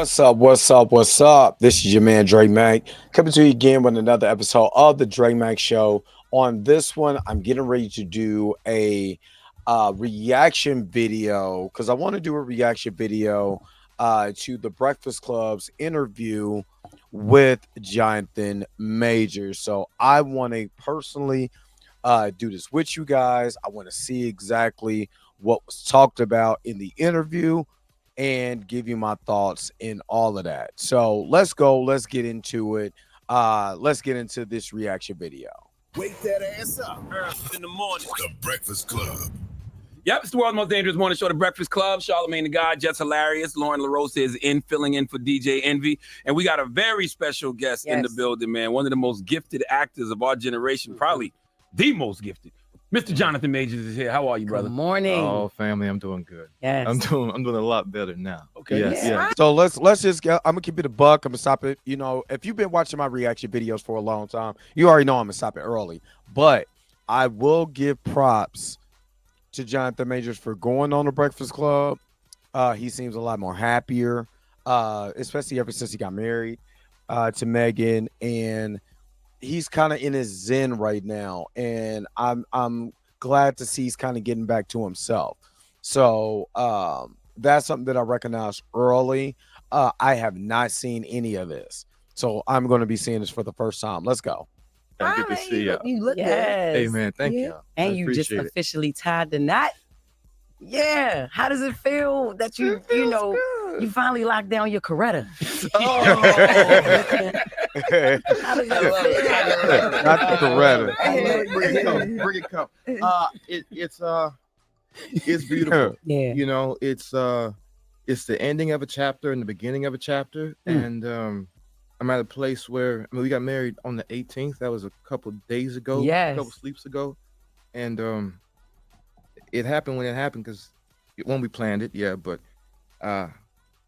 What's up? What's up? What's up? This is your man Dre Mac coming to you again with another episode of the Dre Mac Show. On this one, I'm getting ready to do a reaction video because I want to do a reaction video to the Breakfast Club's interview with Jonathan Majors. So I want to personally do this with you guys. I want to see exactly what was talked about in the interview and give you my thoughts in all of that. So let's go. Let's get into it. Let's get into this reaction video. Wake that ass up. Early in the morning. The Breakfast Club. Yep, it's the world's most dangerous morning show, The Breakfast Club. Charlamagne the God, Jess Hilarious. Lauren LaRosa is filling in for DJ Envy. And we got a very special guest in the building, man. One of the most gifted actors of our generation, probably the most gifted. Mr. Jonathan Majors is here. How are you, brother? Good morning. Oh, family, I'm doing good. Yes. I'm doing a lot better now. Okay. Yes, yeah. So let's just get. I'm gonna keep it a buck. I'm gonna stop it. You know, if you've been watching my reaction videos for a long time, you already know I'm gonna stop it early. But I will give props to Jonathan Majors for going on the Breakfast Club. He seems a lot more happier, especially ever since he got married to Meagan, and he's kind of in his zen right now, and I'm glad to see he's kind of getting back to himself. So that's something that I recognized early. I have not seen any of this, so I'm going to be seeing this for the first time. Let's go. Good to see you. You look good. Hey, man, thank you. And I you just appreciate it. officially tied the knot. Yeah. How does it feel that you finally locked down your Coretta? How does it feel? Not the Coretta. Bring it come. It's beautiful. Yeah. You know, it's the ending of a chapter and the beginning of a chapter. And I'm at a place where we got married on the 18th. That was a couple days ago. Yes. A couple sleeps ago. And it happened when it happened because when we planned it, but I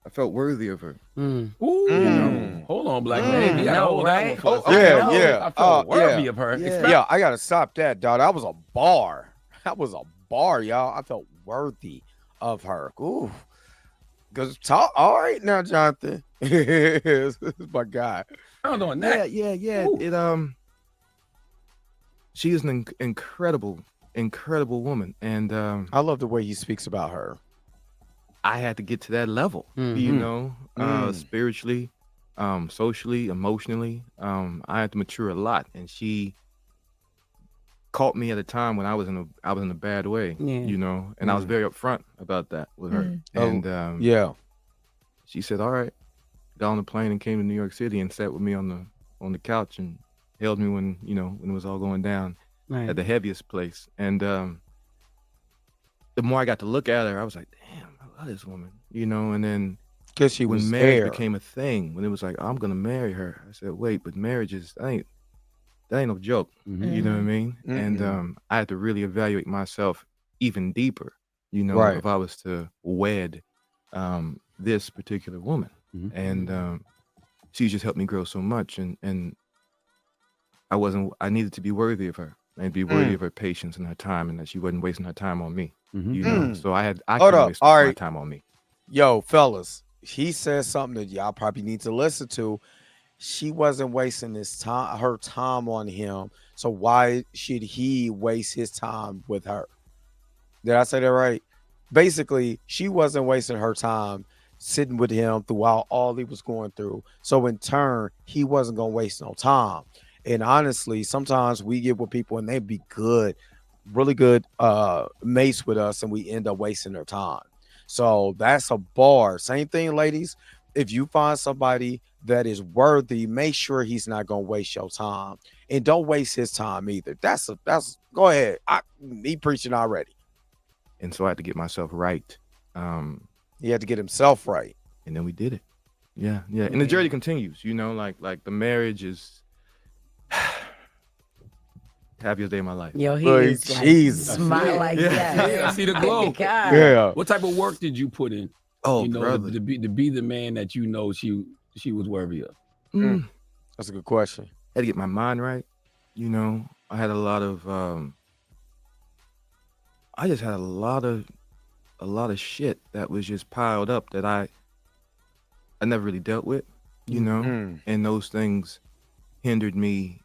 felt worthy of her. Mm. Ooh. You know? Hold on, black man. You gotta No, hold that right? one for us. Yeah, Okay. yeah. I felt worthy yeah. of her. Yeah. Yeah, I gotta stop that, dog. That was a bar. That was a bar, y'all. I felt worthy of her. Ooh. Cause talk all right now, Jonathan. This is my guy. Hold on that. Yeah. Ooh. She is an incredible woman, and I love the way he speaks about her. I had to get to that level, you know, spiritually, socially, emotionally. I had to mature a lot, and she caught me at a time when I was in a bad way, you know, and I was very upfront about that with her. And Yeah. she said, "All right," got on the plane and came to New York City and sat with me on the couch and held me when it was all going down Right. at the heaviest place. And the more I got to look at her, I was like, damn, I love this woman, you know. And then Because she was when marriage there. became a thing, when it was like, I'm gonna marry her, I said, wait, but marriage is that ain't no joke. You know what I mean? And I had to really evaluate myself even deeper, you know, Right. if I was to wed this particular woman. And she just helped me grow so much, and I needed to be worthy of her and be worthy of her patience and her time, and that she wasn't wasting her time on me. You know, so I Hold couldn't up. waste All my right. time on me. Yo, fellas, he said something that y'all probably need to listen to. She wasn't wasting her time on him. So why should he waste his time with her? Did I say that right? Basically, she wasn't wasting her time sitting with him throughout all he was going through. So in turn, he wasn't gonna waste no time. And honestly, sometimes we get with people and they be good, really good mates with us, and we end up wasting their time. So that's a bar. Same thing, ladies. If you find somebody that is worthy, make sure he's not gonna waste your time, and don't waste his time either. That's go ahead. Me preaching already. And so I had to get myself right. He had to get himself right. And then we did it. Yeah. And the journey continues, you know, like the marriage is happiest day of my life. Yo, he Boy, is like, Jesus. smile like that. Yeah, I see the glow. God. Yeah. What type of work did you put in? Oh, You know, brother. to be the man that you know she was worthy of. That's a good question. Had to get my mind right. You know, I had a lot of I just had a lot of shit that was just piled up that I never really dealt with, you know, and those things hindered me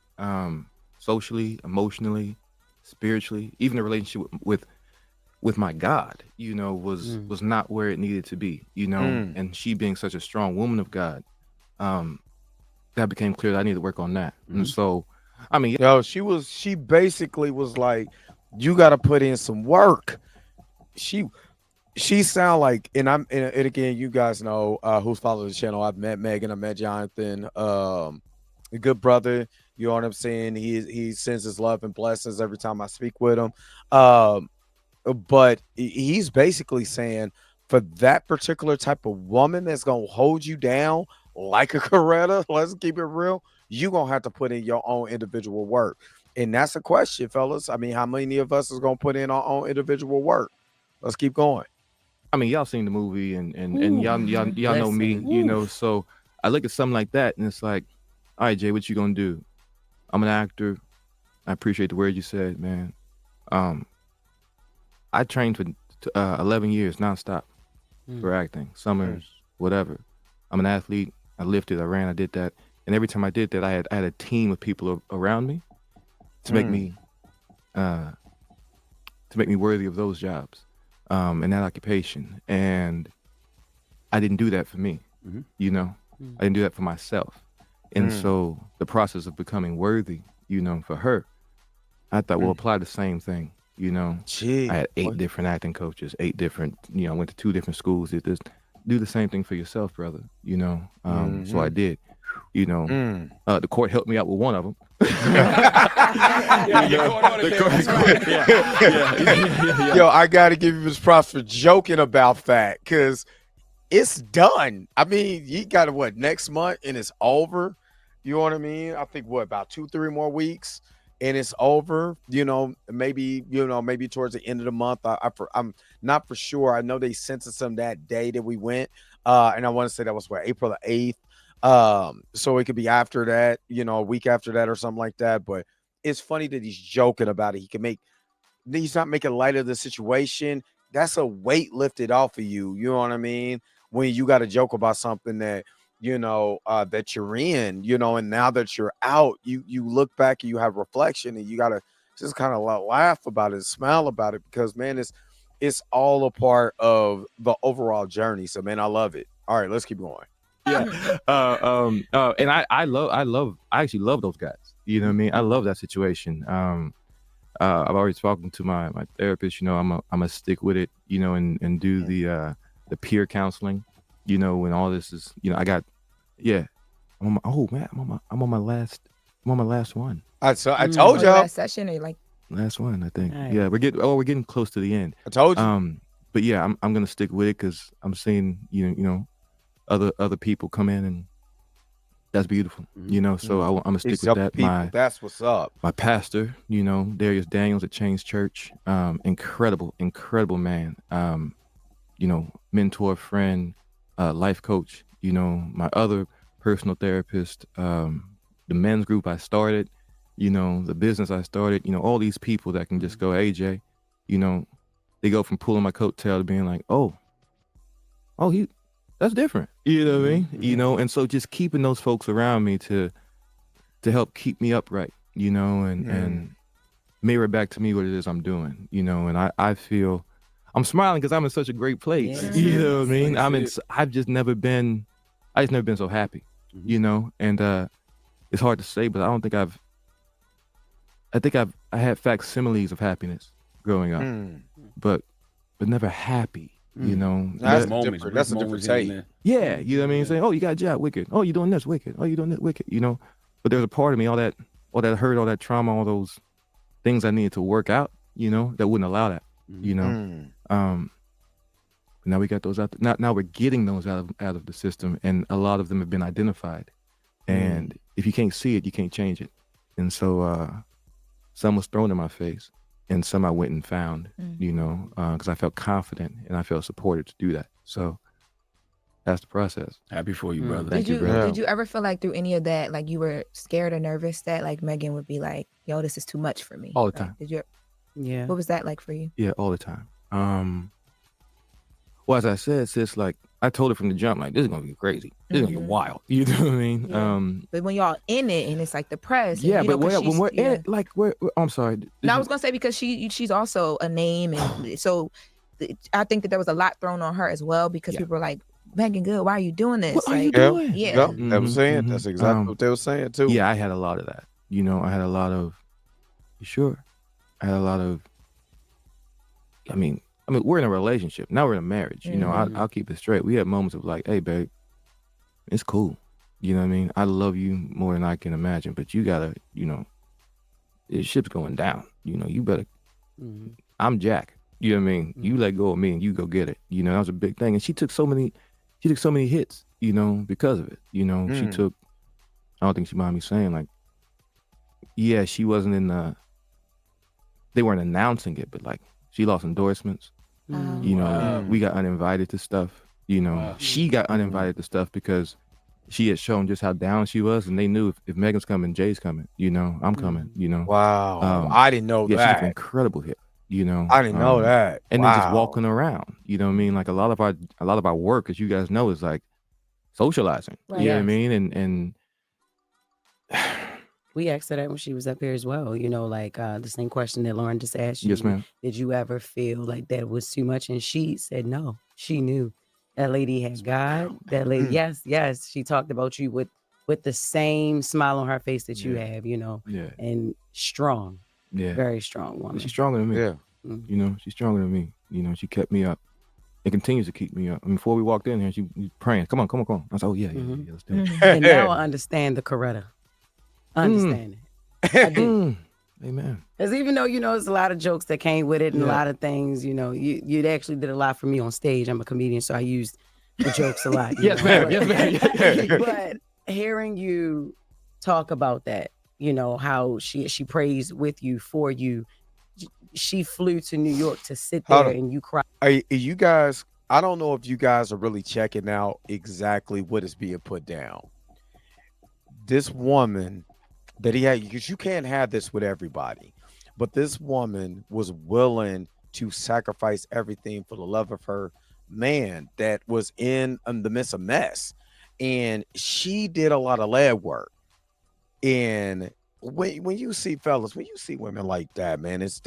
socially, emotionally, spiritually. Even the relationship with my God, you know, was not where it needed to be, you know. And she being such a strong woman of God, that became clear that I need to work on that. And so, I mean, Yo, she basically was like, you got to put in some work. She sound like, and again, you guys know who's following the channel. I've met Megan, I met Jonathan, a good brother. You know what I'm saying? He sends his love and blessings every time I speak with him. Um, but he's basically saying for that particular type of woman that's gonna hold you down like a Coretta, let's keep it real, you gonna have to put in your own individual work. And that's a question, fellas. I mean, how many of us is gonna put in our own individual work? Let's keep going. I mean, y'all seen the movie and y'all know me, you know. So I look at something like that and it's like, all right, Jay, what you gonna do? I'm an actor. I appreciate the word you said, man. I trained for 11 years nonstop for acting, summers, whatever. I'm an athlete. I lifted, I ran, I did that. And every time I did that, I had a team of people around me to make me worthy of those jobs and that occupation. And I didn't do that for me, you know. I didn't do that for myself. And so the process of becoming worthy, you know, for her, I thought, well, apply the same thing. You know, I had 8 different acting coaches, 8 different, you know, I went to 2 different schools. Do the same thing for yourself, brother, you know. So I did, you know. The court helped me out with one of them. Yo, I got to give you this props for joking about that because it's done. I mean, you got to next month and it's over. You know what I mean? I think about 2-3 more weeks. And it's over, you know, maybe towards the end of the month. I'm not for sure. I know they censored some that day that we went. And I want to say that was April the 8th. So it could be after that, you know, a week after that or something like that. But it's funny that he's joking about it. He's not making light of the situation. That's a weight lifted off of you. You know what I mean? When you got to joke about something that, you know, that you're in, you know, and now that you're out, you look back and you have reflection and you got to just kind of laugh about it, smile about it, because man, it's all a part of the overall journey. So man, I love it. All right, let's keep going. And I actually love those guys. You know what I mean? I love that situation. I've already spoken to my therapist, you know, I'm gonna stick with it, you know, and do the peer counseling, you know, when all this is, you know, I'm on my last one. I told y'all last session or like last one, I think. Nice. Yeah, we're getting close to the end. I told you. But yeah, I'm gonna stick with it because I'm seeing you know other people come in and that's beautiful, you know. So I'm gonna stick with that. That's what's up. My pastor, you know, Darius Daniels at Change Church, incredible man. You know, mentor, friend, life coach. You know, my other personal therapist, the men's group I started, you know, the business I started, you know, all these people that can just go, hey Jay, you know, they go from pulling my coattail to being like, oh, that's different. You know what I mean? You know, and so just keeping those folks around me to help keep me upright, you know, and mirror back to me what it is I'm doing, you know, and I feel I'm smiling because I'm in such a great place. Yeah. You know what I mean? I've just never been so happy, you know, and it's hard to say, but I don't think I had facsimiles of happiness growing up, but never happy. You know, that's a different take. Yeah, you know what I mean? Saying, oh, you got a job, wicked. Oh, you doing this, wicked. Oh, you doing that, wicked. You know, but there's a part of me, all that hurt, all that trauma, all those things I needed to work out, you know, that wouldn't allow that, you know. Now we got those out. Now we're getting those out of the system, and a lot of them have been identified. And if you can't see it, you can't change it. And so some was thrown in my face. And some I went and found, you know, because I felt confident and I felt supported to do that. So that's the process. Happy for you, brother. Thank you, brother. Did you ever feel like through any of that, like you were scared or nervous that like Meagan would be like, yo, this is too much for me? All the time. Did you? Yeah. What was that like for you? Yeah, all the time. Well, as I said, sis, like I told her from the jump, like, this is gonna be crazy. This is gonna be wild. You know what I mean? Yeah. But when y'all in it and it's like the press. Yeah, and, but when we're in yeah. it, like, I'm sorry. No, I was gonna say because she's also a name, and so I think that there was a lot thrown on her as well because people were like, Meagan Good, why are you doing this? What are like, you doing? Yeah, They were saying that's exactly what they were saying too. Yeah, I had a lot of that. You know, I had a lot of. You sure? I had a lot of. I mean, we're in a relationship now. We're in a marriage. You know, I'll keep it straight. We had moments of like, hey, babe, it's cool. You know what I mean? I love you more than I can imagine, but you gotta, you know, the ship's going down. You know, you better. I'm Jack. You know what I mean? You let go of me and you go get it. You know, that was a big thing. And she took so many hits, you know, because of it. You know, she took, I don't think she mind me saying, like, yeah, she wasn't in they weren't announcing it, but like she lost endorsements. You know, we got uninvited to stuff. You know, she got uninvited to stuff because she had shown just how down she was, and they knew if Megan's coming, Jay's coming. You know, I'm coming. You know, Wow, I didn't know yeah, that. she's an incredible hit. You know, I didn't know that. And then just walking around. You know what I mean? Like a lot of our work, as you guys know, is like socializing. Right. You know what I mean? And we asked her that when she was up here as well. You know, like the same question that Lauren just asked you. Yes, ma'am. Did you ever feel like that was too much? And she said no. She knew that lady had God. That lady, yes. She talked about you with the same smile on her face that you have. You know, and strong. Yeah, very strong woman. She's stronger than me. Yeah, you know, she's stronger than me. You know, she kept me up. It continues to keep me up. I mean, before we walked in here, she was praying. Come on. I was like, oh yeah, let's do it. And now I understand the Coretta. Understand it. I do. Amen. Because even though, you know, there's a lot of jokes that came with it and a lot of things, you know, you actually did a lot for me on stage. I'm a comedian, so I used the jokes a lot. Yes, ma'am. But hearing you talk about that, you know, how she prays with you, for you. She flew to New York to sit there and you cried. Are you guys, I don't know if you guys are really checking out exactly what is being put down. This woman that he had, because you can't have this with everybody, but this woman was willing to sacrifice everything for the love of her man that was in the midst of mess. And she did a lot of leg work. And when you see fellas, when you see women like that, man, it's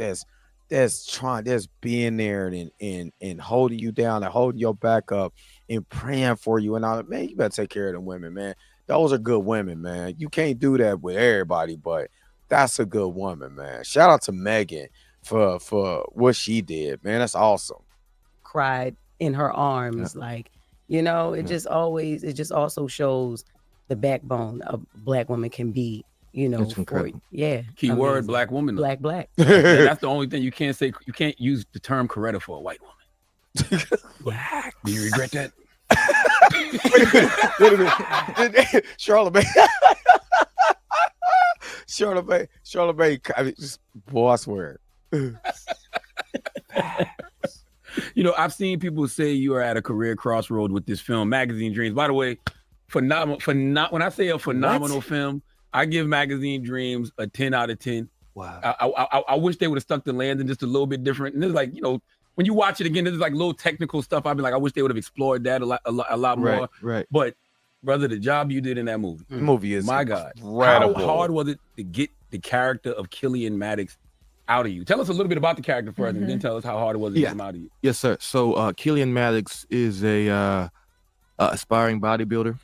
there's being there and holding you down and holding your back up and praying for you. And all, man, you better take care of them women, man. Those are good women, man. You can't do that with everybody, but that's a good woman, man. Shout out to Megan for what she did, man. That's awesome. Cried in her arms, like, you know, it just also shows the backbone a Black woman can be, you know. Keyword Black woman. Black. That's the only thing you can't say. You can't use the term Coretta for a white woman. Black. Do you regret that? Wait a minute. Charlamagne. I mean, just, boy, I swear. You know, I've seen people say you are at a career crossroad with this film, Magazine Dreams. By the way, when I say a phenomenal film, I give Magazine Dreams a 10 out of 10. Wow. I wish they would have stuck the landing just a little bit different. And it's like, you know, when you watch it again, there's like little technical stuff. I'd be like, I wish they would have explored that a lot more. Right. But brother, the job you did in that movie, the movie is my God. Incredible. How hard was it to get the character of Killian Maddox out of you? Tell us a little bit about the character first, and then tell us how hard it was to get him out of you. Yes, sir. So Killian Maddox is a aspiring bodybuilder.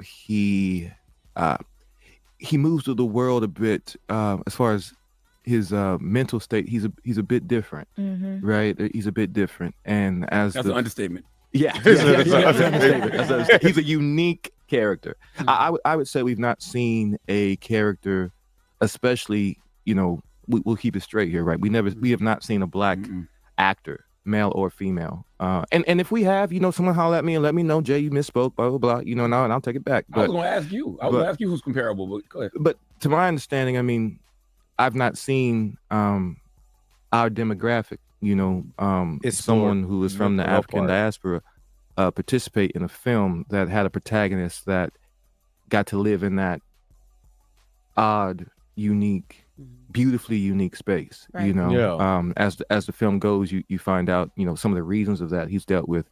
He moves through the world a bit as far as his mental state. He's a bit different, right? He's a bit different, and that's an understatement. Yeah, that's an understatement. He's a unique character. I would say we've not seen a character, especially, you know, we'll keep it straight here, right? We have not seen a Black actor, male or female. And if we have, you know, someone holler at me and let me know, Jay, you misspoke, blah, blah, blah, you know, and I'll take it back. But, I was going to ask you. I was going to ask you who's comparable, but go ahead. But to my understanding, I mean, I've not seen our demographic, you know, someone who is from the African diaspora participate in a film that had a protagonist that got to live in that odd, unique, beautifully unique space, you know. As the film goes, you find out, you know, some of the reasons of that. He's dealt with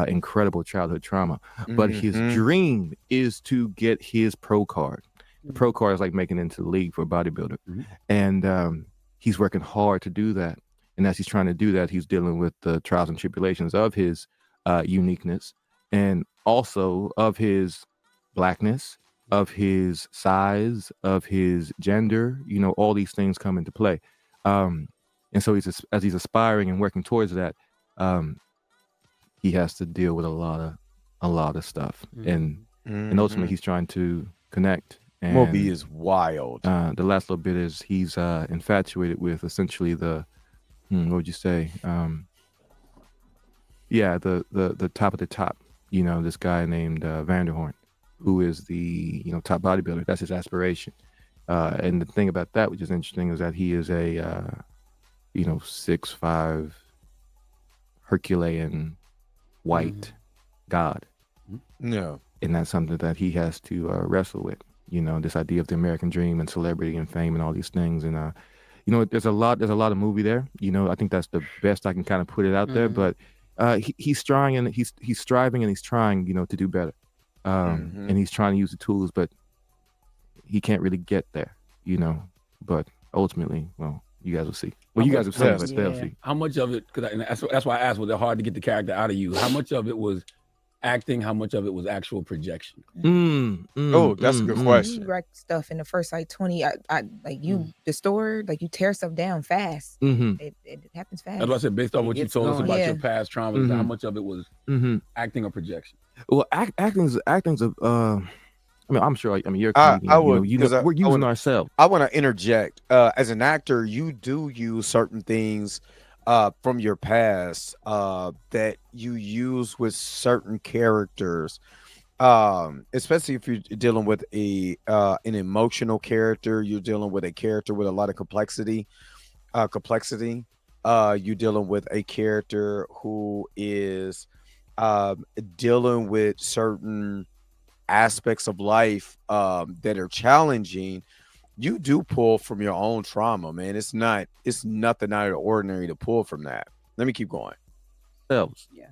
incredible childhood trauma. But his dream is to get his pro card. The pro card is like making it into the league for a bodybuilder. And he's working hard to do that. And as he's trying to do that, he's dealing with the trials and tribulations of his uniqueness, and also of his blackness, of his size, of his gender. You know, all these things come into play. And so as he's aspiring and working towards that, he has to deal with a lot of stuff, and ultimately he's trying to connect. And Moby is wild. The last little bit is he's infatuated with essentially the what would you say? The top of the top. You know, this guy named Vanderhorn, who is the top bodybuilder. That's his aspiration. And the thing about that, which is interesting, is that he is a 6'5" Herculean white god. No. And that's something that he has to wrestle with. You know, this idea of the American dream and celebrity and fame and all these things. And there's a lot of movie there. You know, I think that's the best I can kind of put it out there. But he's trying, and he's striving, and he's trying, to do better. And he's trying to use the tools, but he can't really get there. But ultimately, well, you guys will see. Well, you guys have seen it, but they'll see. How much of it? That's why I asked. Was it hard to get the character out of you? How much of it was acting? How much of it was actual projection? That's a good question. You wreck stuff in the first 20. The story, you tear stuff down fast. It happens fast. That's what I said. Based on what you told us about your past traumas, how much of it was acting or projection? Well, acting's a. I'm sure. You're a comedian. We're using ourselves. I want to interject. As an actor, you do use certain things from your past that you use with certain characters, especially if you're dealing with an emotional character. You're dealing with a character with a lot of complexity. You're dealing with a character who is dealing with certain aspects of life that are challenging. You do pull from your own trauma, man. It's nothing out of the ordinary to pull from that. Let me keep going.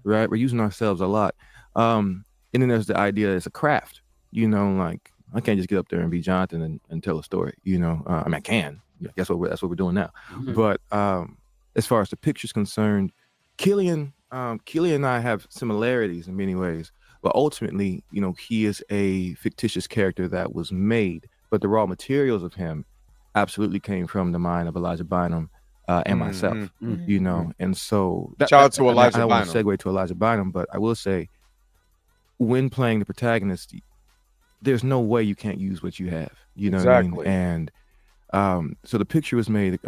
Right? We're using ourselves a lot. And then there's the idea it's a craft. I can't just get up there and be Jonathan and tell a story. I can. That's what we're doing now. But as far as the picture's concerned, Killian and I have similarities in many ways. But ultimately, he is a fictitious character that was made. But the raw materials of him absolutely came from the mind of Elijah Bynum and myself, And so shout out to Elijah I don't want Bynum. to segue to Elijah Bynum, but I will say, when playing the protagonist, there's no way you can't use what you have. You know Exactly. what I mean? And so the picture was made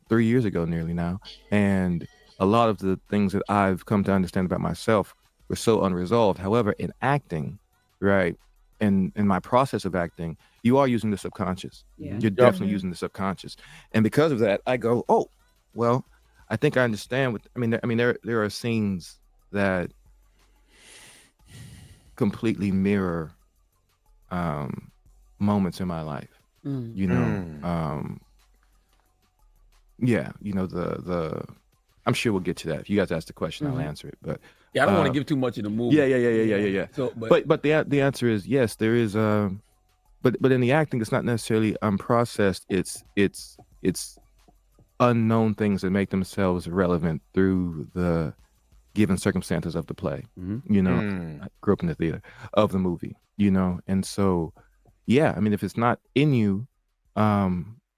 3 years ago nearly now. And a lot of the things that I've come to understand about myself were so unresolved. However, in acting, right, and in my process of acting, you are using the subconscious. Yeah. You're definitely using the subconscious. And because of that, I go, oh, well, I think I understand there are scenes that completely mirror moments in my life. I'm sure we'll get to that. If you guys ask the question, I'll answer it. But I don't want to give too much of the movie. Yeah. So, but the answer is yes. There is but in the acting, it's not necessarily unprocessed. It's unknown things that make themselves relevant through the given circumstances of the play. I grew up in the theater of the movie. And so if it's not in you,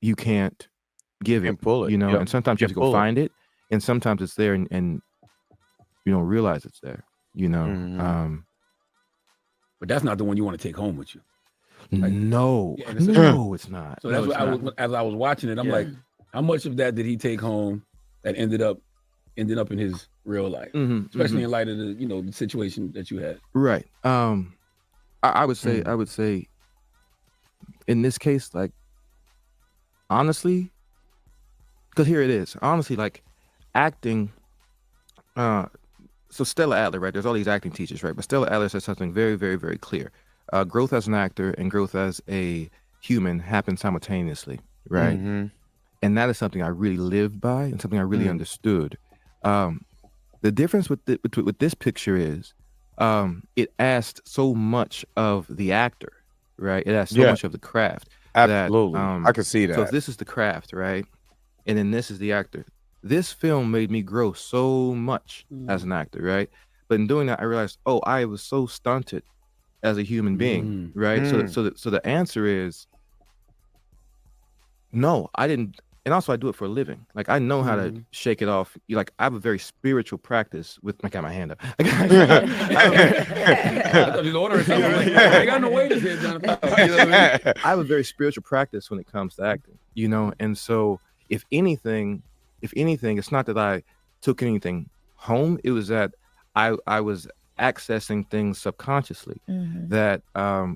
you can't give it. Pull it. And sometimes you have to go find it, and sometimes it's there and you don't realize it's there. But that's not the one you want to take home with you. No, it's not. So that's what as I was watching it, I'm like, how much of that did he take home that ended up in his real life, especially in light of the situation that you had? Right. I would say, in this case, honestly, because here it is. Honestly, acting. So Stella Adler, right? There's all these acting teachers, right? But Stella Adler says something very, very, very clear. Growth as an actor and growth as a human happen simultaneously, right? And that is something I really lived by and something I really understood. The difference with this picture is, it asked so much of the actor, right? It asked so much of the craft. Absolutely, I can see So if that. this is the craft, right, and then this is the actor, this film made me grow so much as an actor, right? But in doing that, I realized, oh, I was so stunted as a human being, right? So the answer is no, I didn't. And also, I do it for a living. Like, I know how to shake it off. Like, I have a very spiritual practice with. I got my hand up. I thought you was ordering something. Like, I got no waiters here, Jonathan. You know what I mean? I have a very spiritual practice when it comes to acting, you know. And so, if anything, it's not that I took anything home. It was that I was accessing things subconsciously that,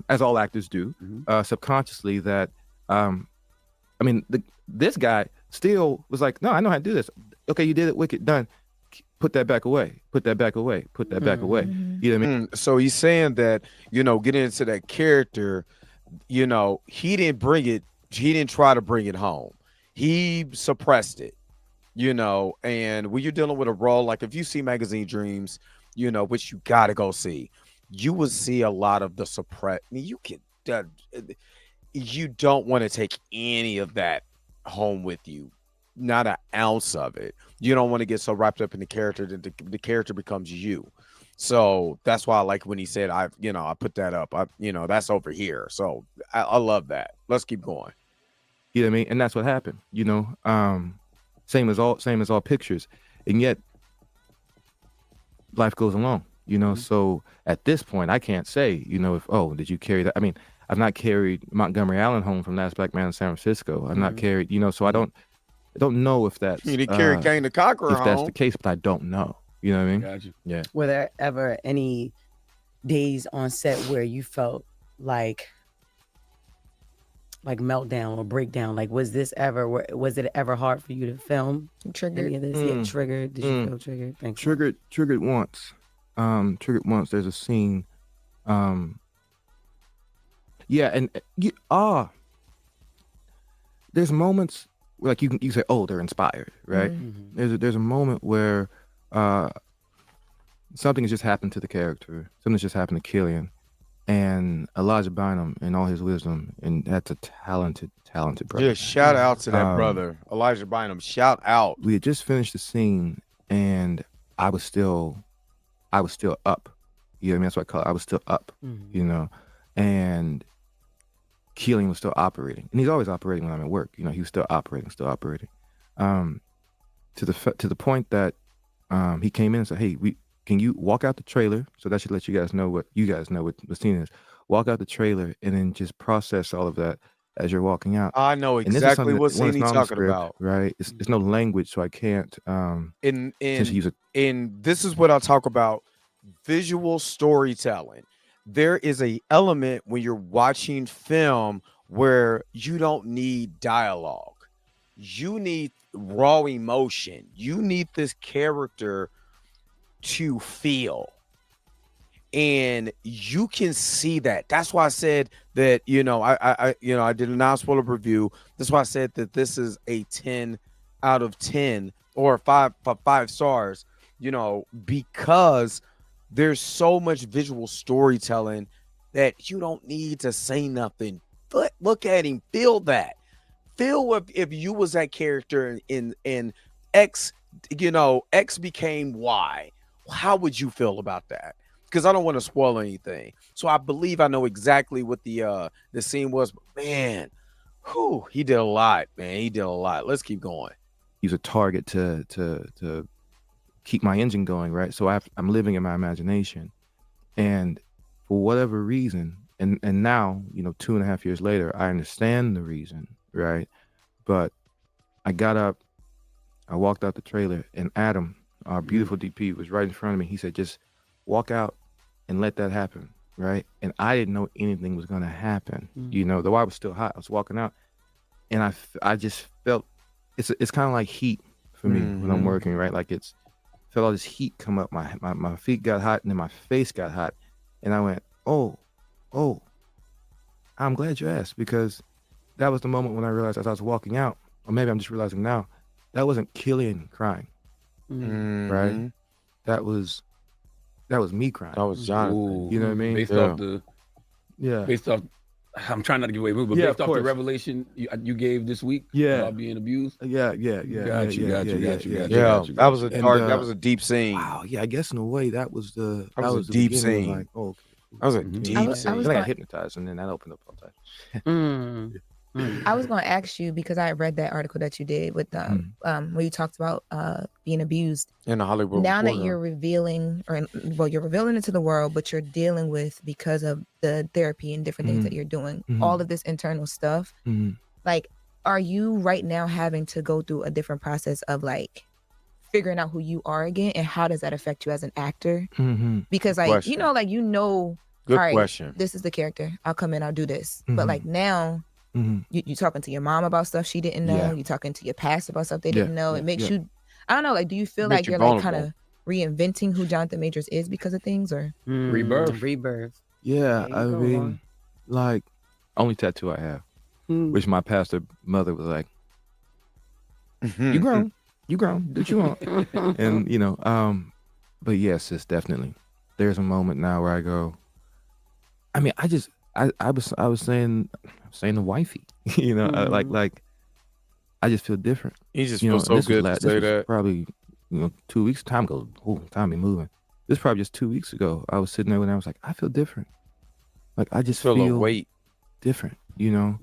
as all actors do, subconsciously that. I mean, this guy still was like, no, I know how to do this. Okay, you did it, wicked, done. Put that back away. Put that back away. Put that back away. You know what I mean? So he's saying that, getting into that character, he didn't bring it. He didn't try to bring it home. He suppressed it, and when you're dealing with a role, like if you see Magazine Dreams, which you got to go see, you would see a lot of the suppress. I mean, you don't want to take any of that home with you, not an ounce of it. You don't want to get so wrapped up in the character that the character becomes you. So that's why I like when he said, I put that up. That's over here. So I love that. Let's keep going. You know what I mean? And that's what happened, same as all pictures. And yet life goes along, so at this point I can't say, did you carry that? I mean, I've not carried Montgomery Allen home from Last Black Man in San Francisco. I've not carried, so I don't know if that's You didn't carry Kane the Conqueror if that's home. the case, but I don't know. You know what I mean? Gotcha. Yeah. Were there ever any days on set where you felt like meltdown or breakdown? Like, was it ever hard for you to film Triggered. any of this? Yeah, triggered. Did you feel triggered? Thanks. Triggered once. Triggered once. There's a scene. Yeah, and there's moments where, like, you say, oh, they're inspired, right? There's a moment where something has just happened to the character. Something's just happened to Killian, and Elijah Bynum, in all his wisdom, and that's a talented brother. Yeah, shout out to that brother, Elijah Bynum. Shout out. We had just finished the scene, and I was still up. You know what I mean? That's what I call it. I was still up. And Keeling was still operating, and he's always operating when I'm at work. He was still operating. To the point that he came in and said, "Hey, can you walk out the trailer?" So that should let you guys know what the scene is. Walk out the trailer and then just process all of that as you're walking out. I know And this is exactly something what that, when scene it's he's not on the talking script, about. right? It's no language, so I can't. Essentially use And this is what I talk about: visual storytelling. There is a element when you're watching film where you don't need dialogue. You need raw emotion. You need this character to feel. And you can see that. That's why I said that, I did a non-spoiler review. That's why I said that this is a 10 out of 10 or 5 stars, because there's so much visual storytelling that you don't need to say nothing. But look at him, feel that. Feel if you was that character in X, X became Y. How would you feel about that? Because I don't want to spoil anything. So I believe I know exactly what the scene was. But man, he did a lot, man. He did a lot. Let's keep going. Use a target to keep my engine going, right? So I'm living in my imagination, and for whatever reason, and now 2.5 years later, I understand the reason, right? But I got up, I walked out the trailer, and Adam, our beautiful DP, was right in front of me. He said, "Just walk out and let that happen," right? And I didn't know anything was gonna happen, though I was still hot. I was walking out, and I just felt it's kind of like heat for me when I'm working, right? Like felt all this heat come up. My feet got hot, and then my face got hot, and I went, oh, I'm glad you asked, because that was the moment when I realized as I was walking out, or maybe I'm just realizing now, that wasn't Killian crying, right? that was me crying. That was Jonathan. Ooh, You know what I mean? Based Yeah. off the, Yeah. based off, I'm trying not to give away, but Yeah, based of off the course. revelation you gave this week Yeah. about being abused. Yeah. Got you. That was a And, dark. That was a deep scene. Wow. Yeah. I guess in a way that was the a the deep beginning of, scene. like, oh, That was a Mhm. deep I was scene. I gonna- got hypnotized, and then that opened up all that. I was going to ask you because I read that article that you did with where you talked about being abused. In the Hollywood Now that Reporter. you're revealing, you're revealing it to the world, but you're dealing with, because of the therapy and different things that you're doing, all of this internal stuff. Like, are you right now having to go through a different process of like figuring out who you are again, and how does that affect you as an actor? Because like question. Good Good all right, question. this is the character. I'll come in, I'll do this. But like now, you talking to your mom about stuff she didn't know. Yeah. You talking to your past about stuff they Yeah, didn't know. yeah, It makes yeah. you, I don't know, like, do you feel Makes like you you're like vulnerable. kind of reinventing who Jonathan Majors is because of things, or? Rebirth. Yeah. There you I go, mean, Lauren. like, only tattoo I have, which my pastor mother was like, "You grown, do what you want," and you know, but yes, it's definitely. There's a moment now where I go. I mean, I was saying to wifey, you know, like I just feel different. He just You know, feels so and this was good to this say was that. probably 2 weeks. Time goes, time be moving. This is probably just 2 weeks ago. I was sitting there when I was like, I feel different. Like I just Feel feel a weight. different, you know.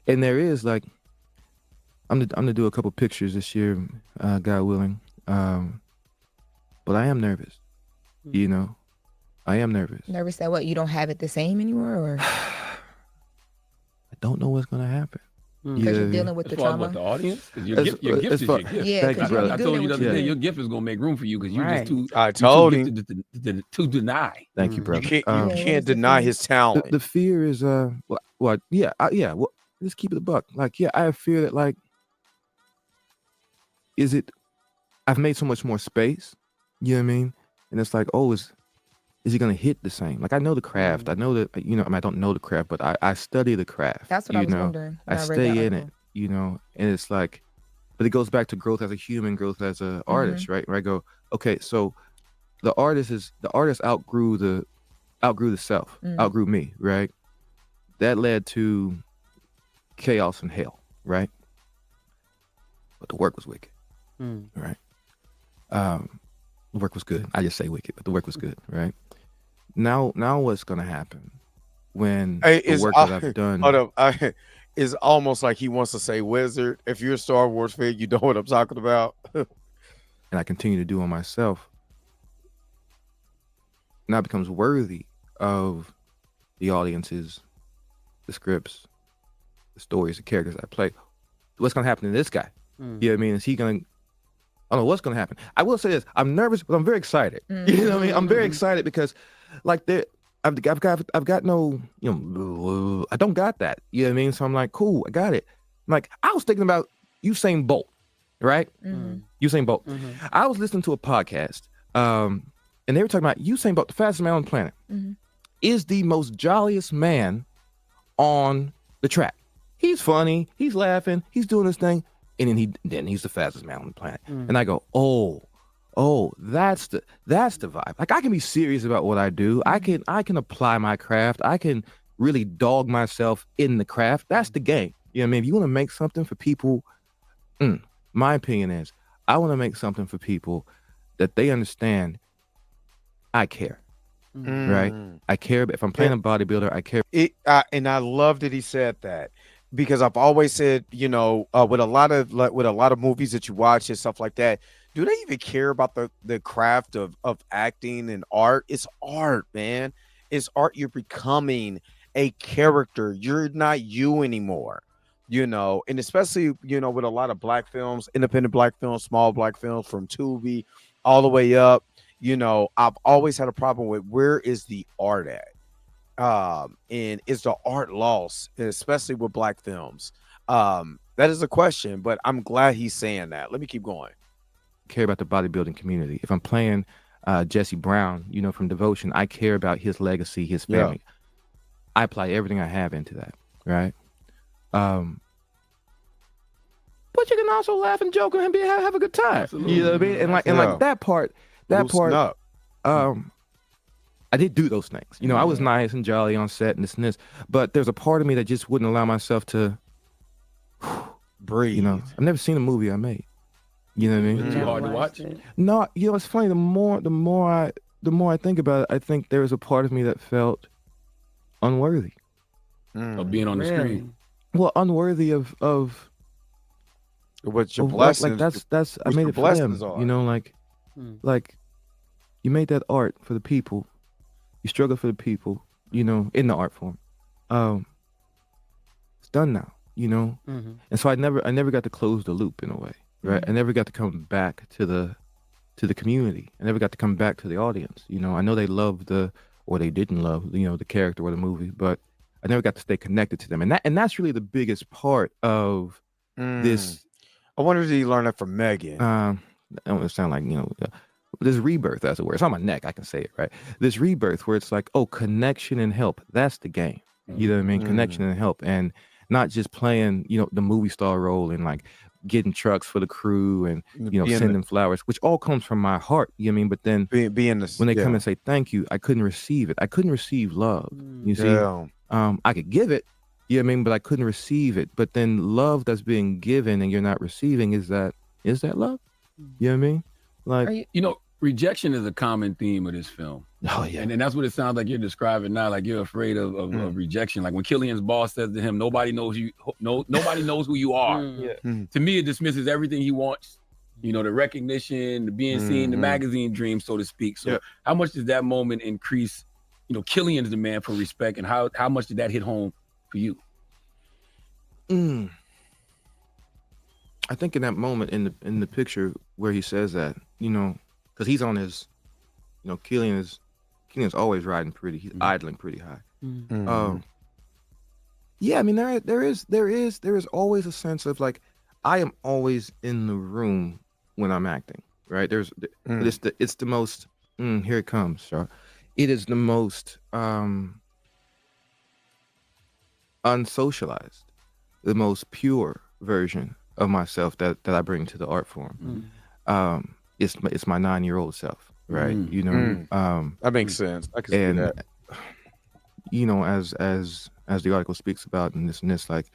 And there is like, I'm gonna do a couple pictures this year, God willing. But I am nervous, you know. I am nervous. Nervous that what, you don't have it the same anymore, or I don't know what's gonna happen. because you're dealing with As the far as what, trauma? the audience? 'Cause your As- gift, your gift as is far- your gift. Yeah, Thank you, because brother. you're I good told at you the what other you day, do. your gift is gonna make room for you because you're Right. just too. I you're told too him. gifted to deny. Thank you, You brother. can't. Um, You what can't is the deny fear? his talent. the fear is yeah. Let's keep it a buck. Like, yeah, I have fear that, like, I've made so much more space, you know what I mean? And it's like, oh, is he gonna hit the same? Like, I know the craft. I know that, you know, I mean, I don't know the craft, but I study the craft. That's what you I was know? wondering I when I read stay that in it, article. you know, and it's like, but it goes back to growth as a human, growth as an artist, right? Where I go, okay, so the artist outgrew the self, outgrew me, right? That led to chaos and hell, right? But the work was wicked, right? The work was good. I just say wicked, but the work was good, right? Now what's gonna happen when the It's work that I've done? Hold up. It's almost like he wants to say wizard. If you're a Star Wars fan, you know what I'm talking about. And I continue to do on myself, now it becomes worthy of the audiences, the scripts, the stories, the characters I play. What's gonna happen to this guy? You know what I mean? Is he gonna? I don't know what's gonna happen. I will say this: I'm nervous, but I'm very excited. You know what I mean? I'm very excited because, like, I've got no, you know, I don't got that. You know what I mean? So I'm like, cool, I got it. Like, I was thinking about Usain Bolt, right? Usain Bolt. I was listening to a podcast, and they were talking about Usain Bolt, the fastest man on the planet, is the most jolliest man on the track. He's funny, he's laughing, he's doing his thing, and then he's the fastest man on the planet. And I go, oh, that's the vibe. Like, I can be serious about what I do. I can apply my craft. I can really dog myself in the craft. That's the game. You know what I mean? If you want to make something for people, my opinion is, I want to make something for people that they understand I care. Right? I care. If I'm playing a bodybuilder, I care. And I love that he said that, because I've always said, you know, with a lot of movies that you watch and stuff like that, do they even care about the craft of acting and art? It's art, man. It's art. You're becoming a character. You're not you anymore, you know. And especially, you know, with a lot of black films, independent black films, small black films, from Tubi all the way up, you know, I've always had a problem with, where is the art at? And is the art lost, especially with black films? That is a question, but I'm glad he's saying that. Let me keep going. Care about the bodybuilding community. If I'm playing Jesse Brown, you know, from Devotion, I care about his legacy, his family. I apply everything I have into that, right? But you can also laugh and joke and have a good time. Absolutely. You know what I mean? And like that part, that Loosen part, up. I did do those things. You know, I was nice and jolly on set and this and this, but there's a part of me that just wouldn't allow myself to breathe. You know, I've never seen a movie I made. You know what I mean? Too hard to watch. No, you know, it's funny. The more I think about it, I think there was a part of me that felt unworthy of being on the screen. Well, unworthy of what your blessings. blessings. That's I made it for them. Are. You know, like you made that art for the people. You struggle for the people. You know, in the art form. It's done now. You know, and so I never got to close the loop in a way, right? I never got to come back to the community. I never got to come back to the audience. You know, I know they loved or they didn't love, you know, the character or the movie, but I never got to stay connected to them. And that's really the biggest part of this. I wonder if you learned that from Meagan. I don't want to sound like, you know, this rebirth, as it were. It's on my neck. I can say it, right? This rebirth where it's like, oh, connection and help. That's the game. You know what I mean? Connection and help. And not just playing, you know, the movie star role and like getting trucks for the crew and, you know, sending flowers, which all comes from my heart. You know what I mean? But then when they come and say thank you, I couldn't receive it. I couldn't receive love. You see? I could give it, you know what I mean? But I couldn't receive it. But then love that's being given and you're not receiving, is that love? You know what I mean? Like, you know, rejection is a common theme of this film. Oh yeah. And that's what it sounds like you're describing now. Like you're afraid of rejection. Like when Killian's boss says to him, nobody knows who you are. To me, it dismisses everything he wants. You know, the recognition, the being seen, the magazine dream, so to speak. So how much does that moment increase, you know, Killian's demand for respect, and how much did that hit home for you? I think in that moment in the picture where he says that, you know, because he's on his, you know, Killian's always riding pretty. He's idling pretty high. Yeah, I mean there is always a sense of like I am always in the room when I'm acting, right? It's the most here it comes, Char. It is the most unsocialized, the most pure version of myself that I bring to the art form. It's my 9-year-old self, right? You know, that makes sense. I can see that. You know, as the article speaks about and this, like,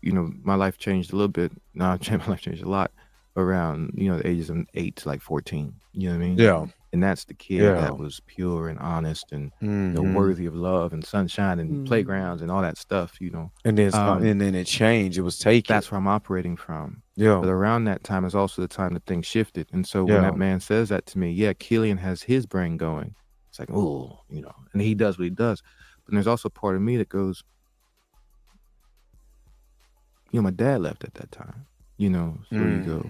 you know, my life changed a little bit. No, my life changed a lot around, you know, the ages of 8 to like 14. You know what I mean? Yeah. And that's the kid that was pure and honest and you know, worthy of love and sunshine and playgrounds and all that stuff, you know. And then it changed. It was taken. That's where I'm operating from. Yeah. But around that time is also the time that things shifted. And so when that man says that to me, Killian has his brain going. It's like, oh, you know, and he does what he does. But there's also part of me that goes, you know, my dad left at that time, you know, so you go.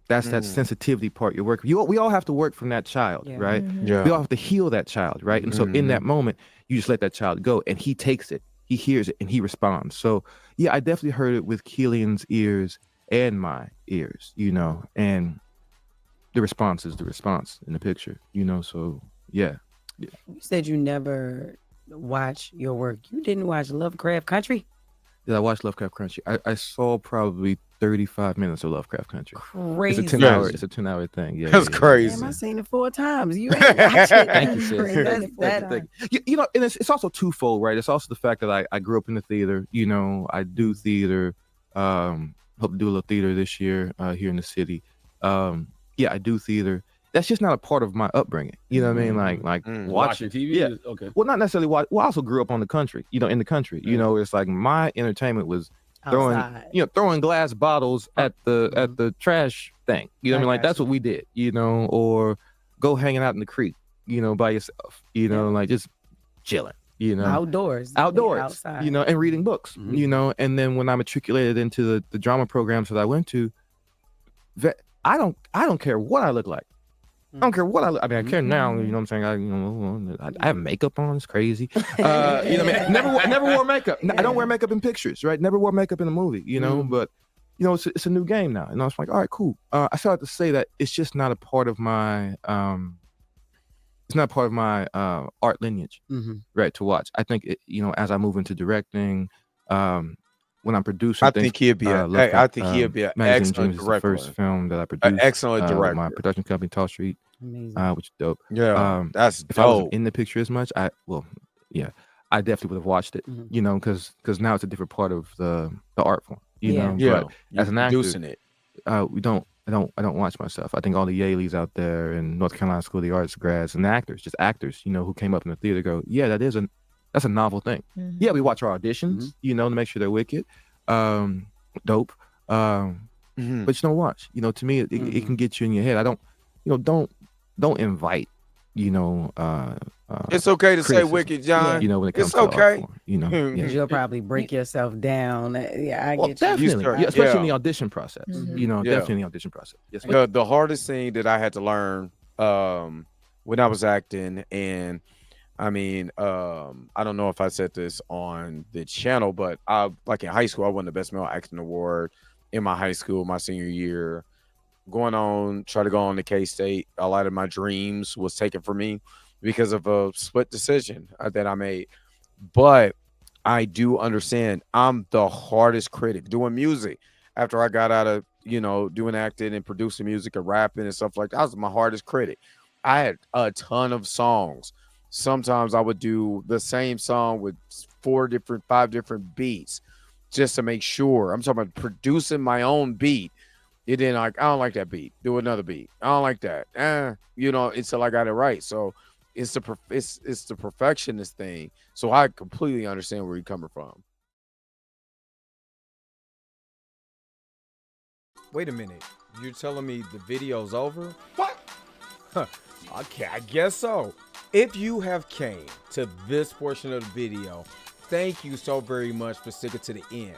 That's that sensitivity part you're working. We all have to work from that child, right? Yeah. We all have to heal that child, right? And so in that moment, you just let that child go, and he takes it, he hears it, and he responds. So yeah, I definitely heard it with Killian's ears and my ears, you know, and the response is the response in the picture, you know. So yeah. You said you never watch your work. You didn't watch Lovecraft Country? Yeah, I watched Lovecraft Country. I saw probably 35 minutes of Lovecraft Country. Crazy. It's a 10-hour thing. Yeah, that's crazy. Damn, I seen it 4 times. You ain't watched it. Thank you, sis. You know, and it's also twofold, right? It's also the fact that I grew up in the theater. You know, I do theater. Hope to do a little theater this year here in the city. Yeah, I do theater. That's just not a part of my upbringing. You know what I mean? Like watching TV. Yeah. Okay. Well, not necessarily watch. Well, I also grew up on the country. You know, in the country. You know, it's like my entertainment was throwing glass bottles at the trash thing. You know what I mean? Like that's what we did. You know, or go hanging out in the creek. You know, by yourself. You know, like just chilling. You know, outdoors. Outside. You know, and reading books. You know, and then when I matriculated into the drama programs that I went to, I don't care what I look like. I don't care what I mean, I care now. You know what I'm saying? I have makeup on. It's crazy. You know what I mean? Never wore makeup. I don't wear makeup in pictures, right? Never wore makeup in a movie, you know? But, you know, it's a new game now. And I was like, all right, cool. I started to say that it's just not a part of my, it's not part of my art lineage, right, to watch. I think, you know, as I move into directing, when I'm producing, I think he'd be an excellent director. The first film that I produced. An excellent director. My production company, Tall Street. Amazing. which is dope. Yeah, that's If I wasn't dope. in the picture as much, I definitely would have watched it. Mhm. You know, because now it's a different part of the art form. You Yeah. know, Yeah, but you're as an actor, producing it. I don't watch myself. I think all the Yaleys out there and North Carolina School of the Arts grads and actors, just actors, you know, who came up in the theater go, yeah, that's a novel thing. Mhm. Yeah, we watch our auditions, you know, to make sure they're wicked, dope. Mhm. But you don't watch. You know, to me, it can get you in your head. I don't, you know, don't invite, you know, It's okay to say criticism, wicked, John. you know, when it comes It's to the art okay. form, you know. Because Yeah. you'll probably break yourself down. Yeah, I Well, get you. definitely, start- yeah, especially in yeah. the audition process. Mhm. You know, Yeah. definitely in the audition process. Yes, ma'am. The hardest thing that I had to learn when I was acting, and I mean, I don't know if I said this on the channel, but I like in high school, I won the best male acting award in my high school, my senior year. Try to go on to K-State. A lot of my dreams was taken from me because of a split decision that I made. But I do understand I'm the hardest critic doing music. After I got out of, doing acting and producing music and rapping and stuff like that, I was my hardest critic. I had a ton of songs. Sometimes I would do the same song with 5 different beats just to make sure. I'm talking about producing my own beat. It didn't like, I don't like that beat. Do another beat. I don't like that. Until I got it right. So it's the perfectionist thing. So I completely understand where you're coming from. Wait a minute. You're telling me the video's over? What? Okay, I guess so. If you have came to this portion of the video, thank you so very much for sticking to the end.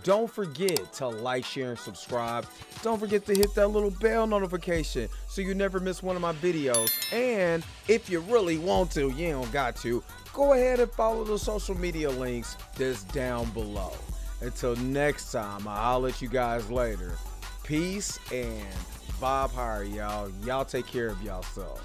Don't forget to like, share, and subscribe. Don't forget to hit that little bell notification so you never miss one of my videos. And if you really want to, you don't got to, go ahead and follow the social media links that's down below. Until next time, I'll let you guys later. Peace and vibe higher, y'all. Y'all take care of yourself.